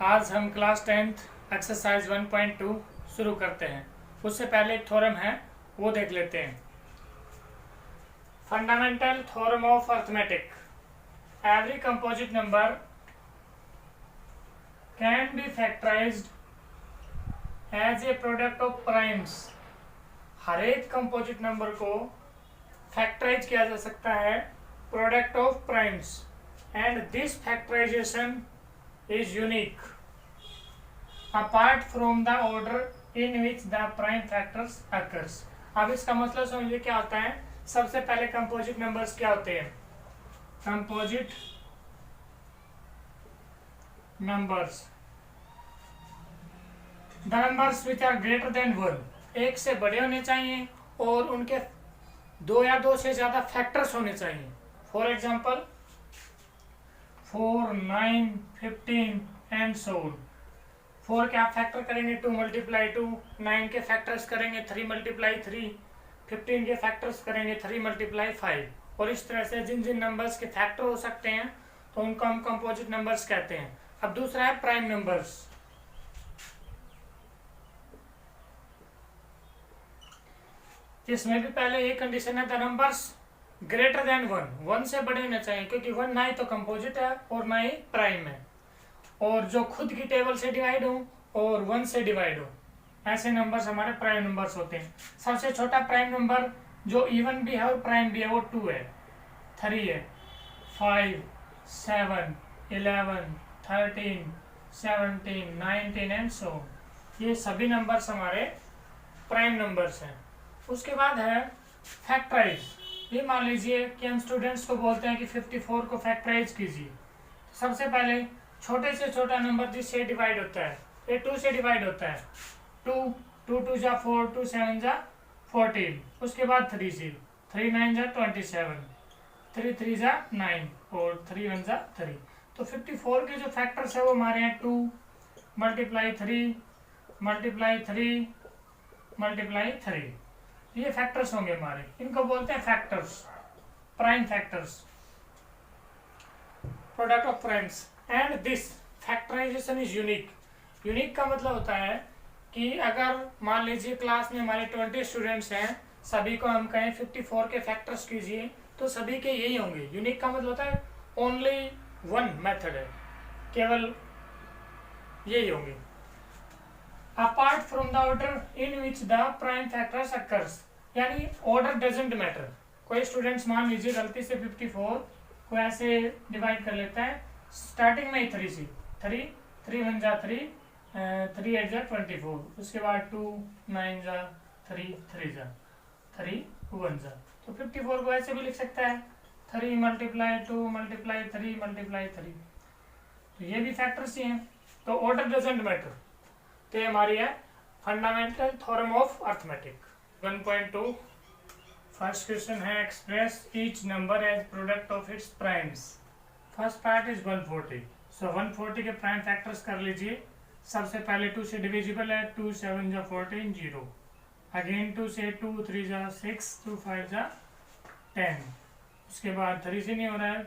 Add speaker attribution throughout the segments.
Speaker 1: आज हम class 10th exercise 1.2 शुरू करते हैं। उससे पहले एक थ्योरम है वो देख लेते हैं। Fundamental theorem of arithmetic, every composite number can be factorized as a product of primes. हर एक कंपोजिट नंबर को फैक्टराइज किया जा सकता है product of primes, and this factorization is unique apart from the order in which the prime factors occurs। अब इसका मतलब समझिए क्या होता है। सबसे पहले कंपोजिट नंबर्स क्या होते हैं? Composite numbers the numbers which are greater than 1, एक से बड़े होने चाहिए और उनके दो या दो से ज्यादा फैक्टर्स होने चाहिए। For example 4, 9, 15 and so on. 4 के आप फैक्टर करेंगे 2 मल्टीप्लाई 2, 9 के फैक्टर्स करेंगे 3 मल्टीप्लाई 3, 15 के फैक्टर्स करेंगे 3 मल्टीप्लाई 5, और इस तरह से जिन जिन नंबर्स के फैक्टर हो सकते हैं तो उनको हम कंपोजिट नंबर्स कहते हैं। अब दूसरा है प्राइम नंबर्स। इसमें भी पहले एक कंडीशन है, द नंबर्स ग्रेटर देन 1 से बड़े होने चाहिए, क्योंकि 1 ना ही तो कंपोजिट है और ना ही प्राइम है, और जो खुद की टेबल से डिवाइड हो और 1 से डिवाइड हो, ऐसे नंबर्स हमारे प्राइम नंबर्स होते हैं। सबसे छोटा प्राइम नंबर जो इवन भी है और प्राइम भी है वो 2 है, 3 है, 5, 7, 11, 13, 17, 19 एंड सो। ये सभी नंबर्स हमारे प्राइम नंबर्स हैं। उसके बाद है फैक्टराइज। ये मान लीजिए कि हम स्टूडेंट्स को बोलते हैं कि 54 को फैक्टराइज कीजिए। सबसे पहले छोटे से छोटा नंबर जिससे डिवाइड होता है ये 2 से डिवाइड होता है। 2, 2 2 जा 4, 2 7 जा 14, उसके बाद 3 से 3 9 जा 27, 3 3 जा 9 और 3 1 जा 3। तो 54 के जो फैक्टर्स है वो हमारे हैं 2 मल्टीप्लाई 3 मल्टीप्लाई 3 मल्टीप्लाई 3। ये फैक्टर्स होंगे हमारे, इनको बोलते हैं factors, prime factors, product of primes. And this factorization is unique. Unique का मतलब होता है कि अगर मान लीजिए क्लास में हमारे 20 स्टूडेंट्स हैं, सभी को हम कहें 54 के फैक्टर्स कीजिए तो सभी के यही होंगे। यूनिक का मतलब होता है ओनली वन मेथड है, केवल यही होंगे। Apart from the order in which the prime factors occurs, यानी ऑर्डर डजंट मैटर। कोई स्टूडेंट्स मान लीजिए गलती से 54 को ऐसे डिवाइड कर लेता है स्टार्टिंग में ही 3 से 3 3 1 जा 3 3 8 जा 24, उसके बाद 2 9 जा 3 3 जा 3 1 जा। तो 54 को ऐसे भी लिख सकता है 3 मल्टीप्लाई 2 मल्टीप्लाई 3 मल्टीप्लाई 3। तो ये भी फैक्टर्स ही हैं, तो ऑर्डर डजंट मैटर। तो ये हमारी है fundamental theorem of arithmetic 1.2। First question है express each number as product of its primes. First part is 140। So 140 के प्राइम फैक्टर्स कर लीजिए। सबसे पहले 2 से डिविजिबल है, 2 7 जा 14 0, अगेन 2 से 2 3 जा 6, 2 5 जा 10, उसके बाद 3 से नहीं हो रहा है,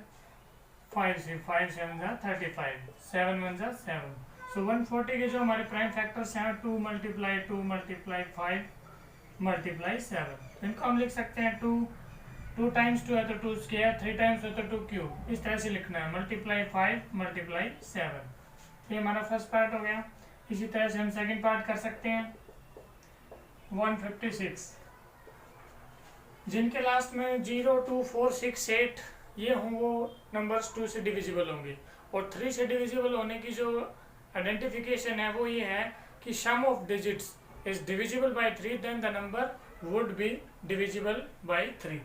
Speaker 1: 5 से 5 7 जा 35, 7 1 जा 7। सो 140 के जो हमारे प्राइम फैक्टर्स हैं 2 मल्टीप्लाई 2 मल्टीप्लाई 5 मल्टीप्लाई 7। तो इनको हम लिख सकते हैं 2 टाइम्स 2 है तो 2 स्क्वायर, 3 टाइम्स है तो 2 क्यूब, इस तरह से लिखना है, मल्टीप्लाई 5 मल्टीप्लाई 7। ये हमारा फर्स्ट पार्ट हो गया। इसी तरह से हम सेकंड पार्ट कर सकते हैं 156। जिनके लास्ट में 0 2 4 6 8 ये हों वो नंबर्स 2 से डिविजिबल होंगे, और 3 से डिविजिबल होने की जो आइडेंटिफिकेशन है वो ये है कि sum of digits is divisible by 3, then the number would be divisible by 3।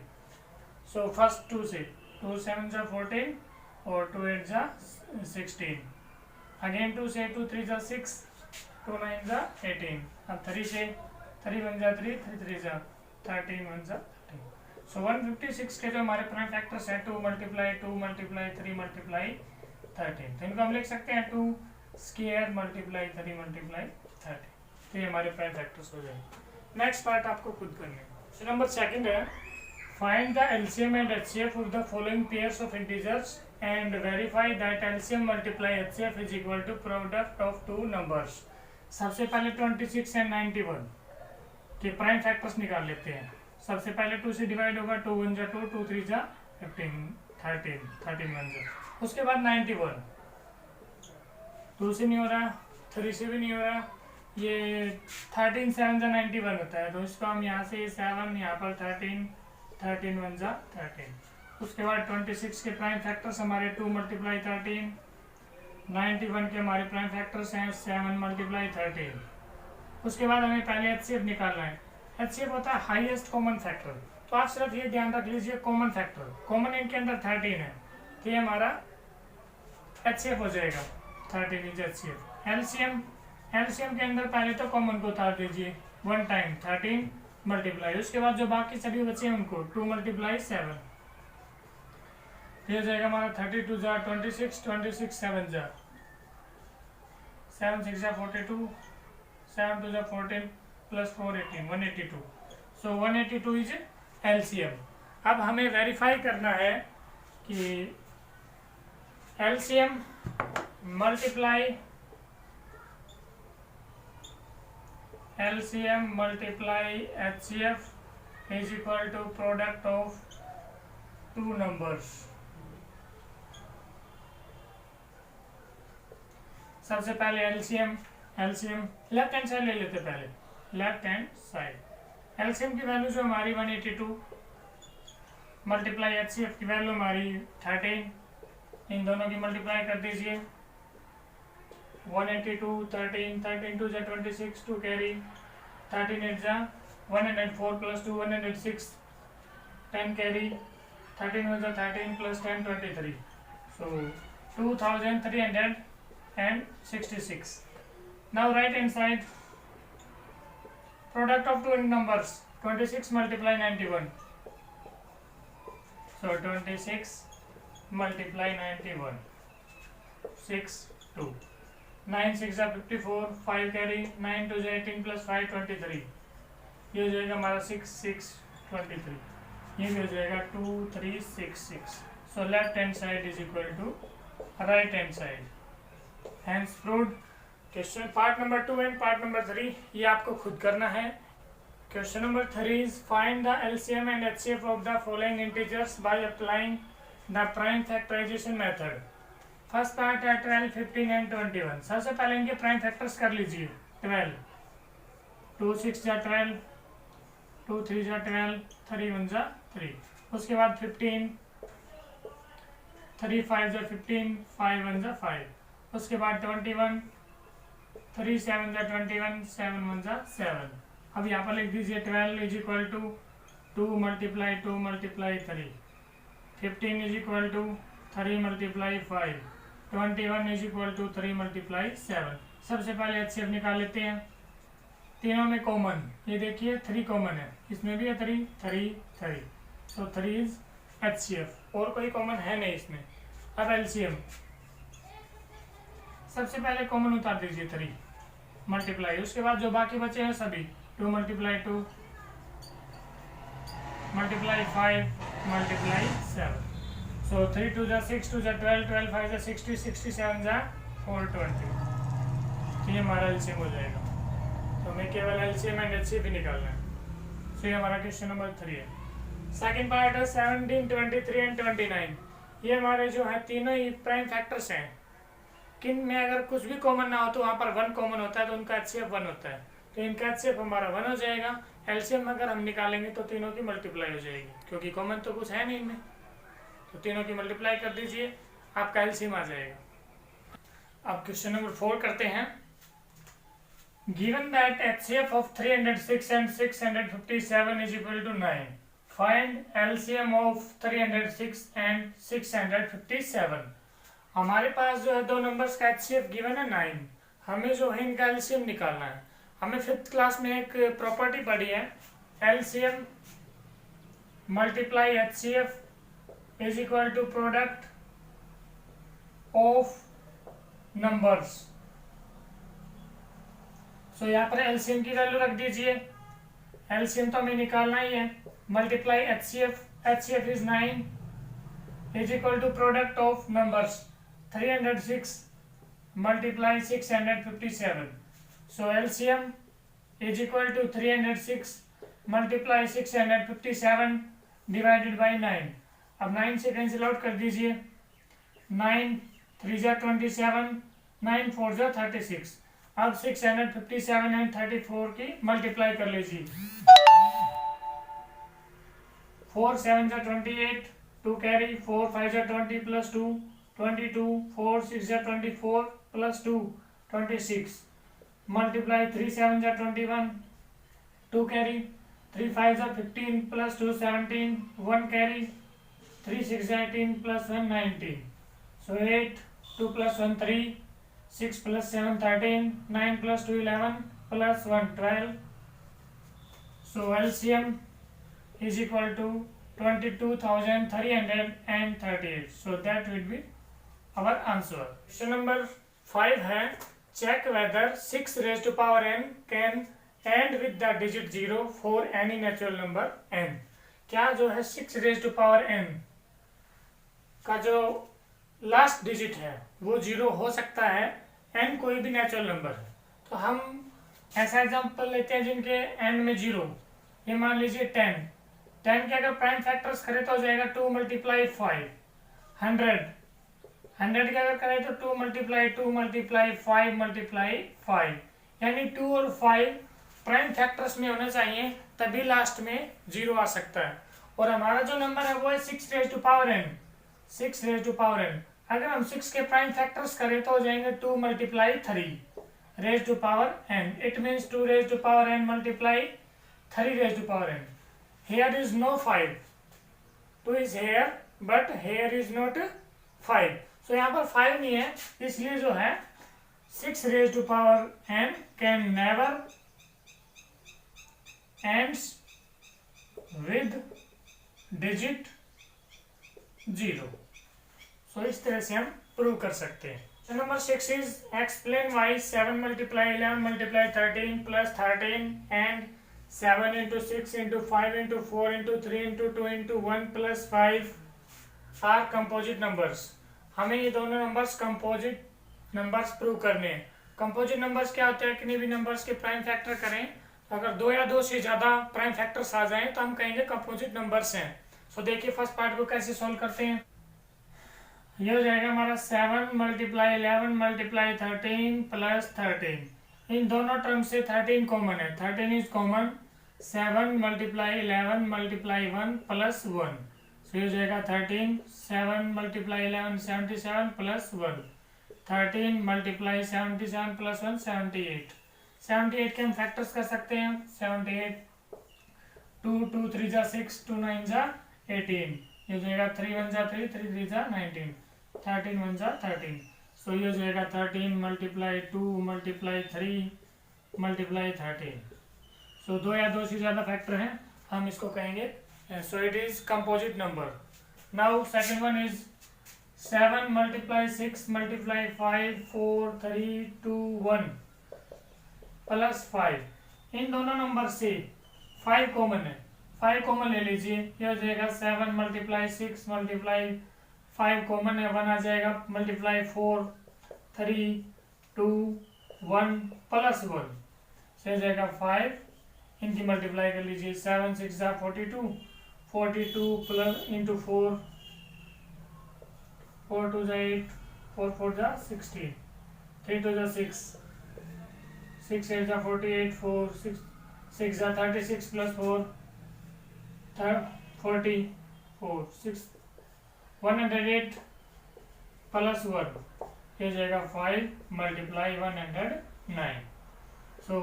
Speaker 1: So first 2 से 2 7 जा 14 और 2 8 जा 16, अगेन 2 से 2 3 जा 6, 2 9 जा 18, अब 3 से 3 1 जा 3 3 3 जा 13 1 जा 13। सो 156 के जो हमारे प्राइम फैक्टर्स है 2 मल्टीप्लाई 2 मल्टीप्लाई 3 मल्टीप्लाई 13, तो इनको हम लिख सकते हैं 2 स्क्वायर मल्टीप्लाई 3 मल्टीप्लाई 30। तो ये हमारे प्राइम फैक्टर्स हो जाएंगे। नेक्स्ट पार्ट आपको खुद करने है। नंबर सेकंड है Find the LCM and HCF of the following pairs of integers and verify that LCM multiply HCF is equal to product of two numbers. सबसे पहले 26 and 91 के प्राइम फैक्टर्स निकाल लेते हैं. सबसे पहले 2 से डिवाइड होगा, 2 1 जा 2, 2 3 जा 15, 13, 13 1 जा. उसके बाद 91, 2 से नहीं हो रहा, 3 से भी नहीं हो रहा, ये 13 7 जा 91 होता है. तो इसको हम यहाँ से 7, यहाँ पर 13, 13 1 जा 13. उसके बाद 26 के प्राइम फैक्टर्स हमारे 2 × 13, 91 के हमारे प्राइम फैक्टर्स हैं 7 × 13. उसके बाद हमें पहले HCF निकालना है. HCF होता है हाईएस्ट कॉमन फैक्टर. तो आप सिर्फ ये ध्यान रख लीजिए, कॉमन फैक्टर, कॉमन इनके अंदर 13 है, तो ये हमारा HCF हो जाएगा. 13 इज HCF. LCM के अंदर पहले तो कॉमन को उतार दीजिए, 1 टाइम 13 मल्टीप्लाई, उसके बाद जो बाकी सभी बचे हैं उनको 2 × 7, ये जाएगा हमारा 32 जा 26, 26 7 जा 7 6 जा 42, 7 2 जा 14 प्लस 4 18, 182. So 182 is LCM. अब हमें वेरीफाई करना है कि LCM multiply HCF is equal to product of two numbers. सबसे पहले LCM लेफ्ट हैंड साइड ले लेते. पहले लेफ्ट हैंड साइड LCM की वैल्यू जो हमारी 182 मल्टीप्लाई HCF की वैल्यू हमारी 13, इन दोनों की मल्टीप्लाई कर दीजिए. 182 13, 13 2 जा 26, 2 कैरी, 13 8 जा 104 प्लस 2 106, 10 कैरी, 13 1 जा 13 plus 10 23. So 2366. Now right hand side product of two numbers 26 multiply 91. So 26 multiply 91, 6 2, 9 6 are 54, 5 carry, 9 2 is 18 plus 5 23. ये हो जाएगा हमारा 6 6 23. ये भी हो जाएगा 2366. So left hand side is equal to right hand side. Hence proved. Question part number 2 and part number 3 ये आपको खुद करना है. Question number 3 is find the LCM and HCF of the following integers by applying the prime factorization method. First part है 12 15 and 21. सबसे पहले इनके prime factors कर लीजिए. 12 2 6 जा 12, 2 3 जा 12, 3 1 जा 3. उसके बाद 15, 3 5 जा 15, 5 1 जा 5. उसके बाद 21, 3 7 जा 21, 7 1 जा 7. अब यहाँ पर लिख दीजिए 12 is equal to 2 × 2 × 3, 15 is equal to 3 × 5, 21 is equal to 3 × 7. सबसे पहले HCF निकाल लेते हैं. तीनों में कॉमन, ये देखिए 3 कॉमन है, इसमें भी है 3 3 3. सो 3 इज HCF, और कोई कॉमन है नहीं इसमें. अब LCM सबसे पहले कॉमन उतार दीजिए 3 मल्टीप्लाई, उसके बाद जो बाकी बचे हैं सभी 2 × 2 × 5 × 7. सो 3 2 जा 6, 2 जा 12, 12 5 जा 60, 67 जा 420. तो ये हमारा LCM हो जाएगा. तो हमें केवल LCM एंड HCF ही निकालना है. तो ये हमारा क्वेश्चन नंबर 3 है. सेकेंड पार्ट है 17 23 एंड 29. ये हमारे जो है तीनों ही प्राइम फैक्टर्स हैं. किन में अगर कुछ भी कॉमन ना हो तो वहाँ पर 1 कॉमन होता है, तो उनका HCF 1 होता है. तो इनका HCF हमारा 1 हो जाएगा. LCM अगर हम निकालेंगे तो तीनों की मल्टीप्लाई हो जाएगी, क्योंकि कॉमन तो कुछ है नहीं इनमें. तो तीनों की मल्टीप्लाई कर दीजिए, आपका LCM आ जाएगा. अब क्वेश्चन नंबर 4 करते हैं. Given that HCF of 306 and 657 is equal to 9. Find LCM of 306 and 657. हमारे पास जो है दो नंबर्स का HCF गिवन है 9. हमें जो है इनका LCM निकालना है. हमें 5th क्लास में एक प्रॉपर्टी पढ़ी है, LCM multiply HCF is equal to product of numbers. So यहाँ पर LCM की वैल्यू रख दीजिए. LCM तो हमें निकालना ही है. Multiply HCF HCF is 9 is equal to product of numbers 306 multiply 657. So LCM is equal to 306 multiply 657 divided by 9. अब 9 से कैंसिल आउट कर दीजिए, 9 3 जा 27, 9 4 जा 36. अब 657 एंड 34 की मल्टीप्लाई कर लीजिए. 4 7 जा 28, 2 कैरी, 4 5 जा 20 प्लस 2 22, 4 6 जा 24 प्लस 2 26. मल्टीप्लाई 3 7 जा 21, 2 कैरी, 3 5 जा 15 प्लस 2 17, 1 कैरी, 3 6 जा 18 plus 1 19. So 8 2 plus 1 3, 6 plus 7 13, 9 plus 2 11 plus 1 12. So LCM is equal to 22,338. So that will be our answer. Question number 5 है, check whether 6 raised to power n can end with the digit 0 for any natural number n. क्या जो है 6 raised to power n का जो last digit है वो 0 हो सकता है, n कोई भी नेचुरल नंबर है. तो हम ऐसा एग्जांपल लेते हैं जिनके एंड में 0. ये मान लीजिए 10 के अगर प्राइम फैक्टर्स करें तो हो जाएगा 2 मल्टीप्लाई 5. 100 के अगर करें तो 2 मल्टीप्लाई 2 मल्टीप्लाई 5 मल्टीप्लाई 5, यानी 2 और 5 प्राइम फैक्टर्स में होने चाहिए, तभी लास्ट में 0 आ सकता है. और हमारा जो नंबर है वो है 6 raise to power n. 6 raise to power n अगर हम 6 के प्राइम फैक्टर्स करें तो हो जाएंगे 2 multiply 3 raise to power n. It means 2 raise to power n multiply 3 raise to power n. Here is no 5. 2 is here but here is not 5. So यहाँ पर 5 नहीं है, इसलिए जो है 6 raise to power n can never ends with digit 0. So इस तरह से हम प्रूव कर सकते हैं. So number 6 is explain why 7 multiply 11 multiply 13 plus 13 and 7 into 6 into 5 into 4 into 3 into 2 into 1 plus 5 are composite numbers. हमें ये दोनों नंबर्स कंपोजिट नंबर्स प्रूव करने हैं. कंपोजिट नंबर्स क्या होते हैं, किन्हीं भी नंबर्स के प्राइम फैक्टर करें तो अगर 2 या 2 से ज़्यादा प्राइम फैक्टर्स आ जाएं तो हम कहेंगे कंपोजिट नंबर्स हैं. सो देखिए फर्स्ट पार्ट को कैसे सॉल्व करते हैं. ये हो जाएगा हमारा 7 मल्टीप्लाई 11 मल्टीप्लाई 13 प्लस 13. इन दोनों टर्म से 13 कॉमन है, 13 is common. 7 multiply 11 multiply 1 plus 1. सो ये हो जाएगा 13. 7 मल्टीप्लाई 11 77 प्लस 1. 13 multiply 77 plus 1 78. 78 के हम फैक्टर्स कर सकते हैं. 78 2 2 3 जा 6 2 9 जा 18. ये हो जाएगा 3 1 जा 3 3 3 जा 19. 13 1 जा 13. सो ये हो जाएगा 13 मल्टीप्लाई 2 मल्टीप्लाई 3 मल्टीप्लाई 13. सो 2 या 2 से ज़्यादा फैक्टर हैं, हम इसको कहेंगे. So it is composite number. Now second one is 7 multiply 6 multiply 5 4 3 2 1 plus 5. इन दोनों नंबर से 5 कॉमन है, 5 कॉमन ले लीजिए. ये हो जाएगा 7 मल्टीप्लाई 6 मल्टीप्लाई 5 कॉमन है, 1 आ जाएगा. मल्टीप्लाई 4 3 2 1 प्लस 1 से जाएगा 5. इनकी मल्टीप्लाई कर लीजिए. 7 6 जा 42 42 प्लस इंटू 4 4 2 जा 8 4 4 जा 16 3 2 जा 6 6 8 जा 48 4 6 6 जा 36 प्लस 4 44 6 108 प्लस 1 ये जाएगा 5 मल्टीप्लाई 109. सो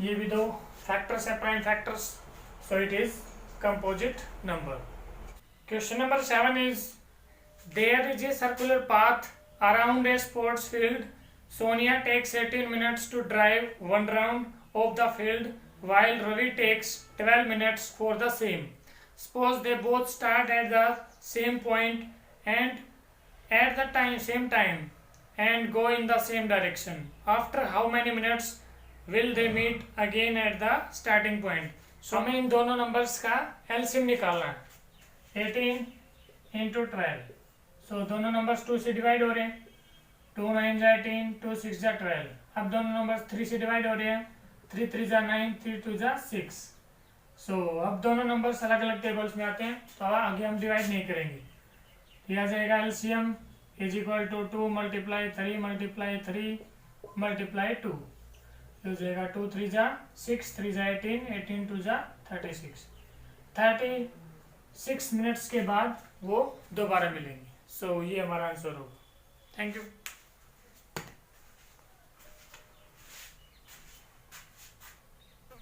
Speaker 1: ये भी दो फैक्टर्स है, prime factors. So it is composite number. Question number 7 is there is a circular path around a sports field. Sonia takes 18 minutes to drive one round of the field while Ravi takes 12 minutes for the same. Suppose they both start at the same point and at the same time and go in the same direction. After how many minutes will they meet again at the starting point? So हमें इन दोनों numbers का LCM निकालना है. 18 into 12। सो दोनों numbers 2 से divide हो रहे हैं, 2 9 जा 18, 2 6 जा 12। अब दोनों नंबर्स 3 से डिवाइड हो रहे हैं, 3 3 जा 9, 3 2 जा 6। सो अब दोनों नंबर्स अलग अलग टेबल्स में आते हैं, तो अब आगे हम डिवाइड नहीं करेंगे। यह आ जाएगा LCM is equal to 2 multiply 3 multiply 3 multiply 2। हो जाएगा 2 3 जा 6, 3 जा 18, 18 2 जा 36। 36 मिनट्स के बाद वो दोबारा मिलेंगे। सो ये हमारा आंसर होगा। Thank you.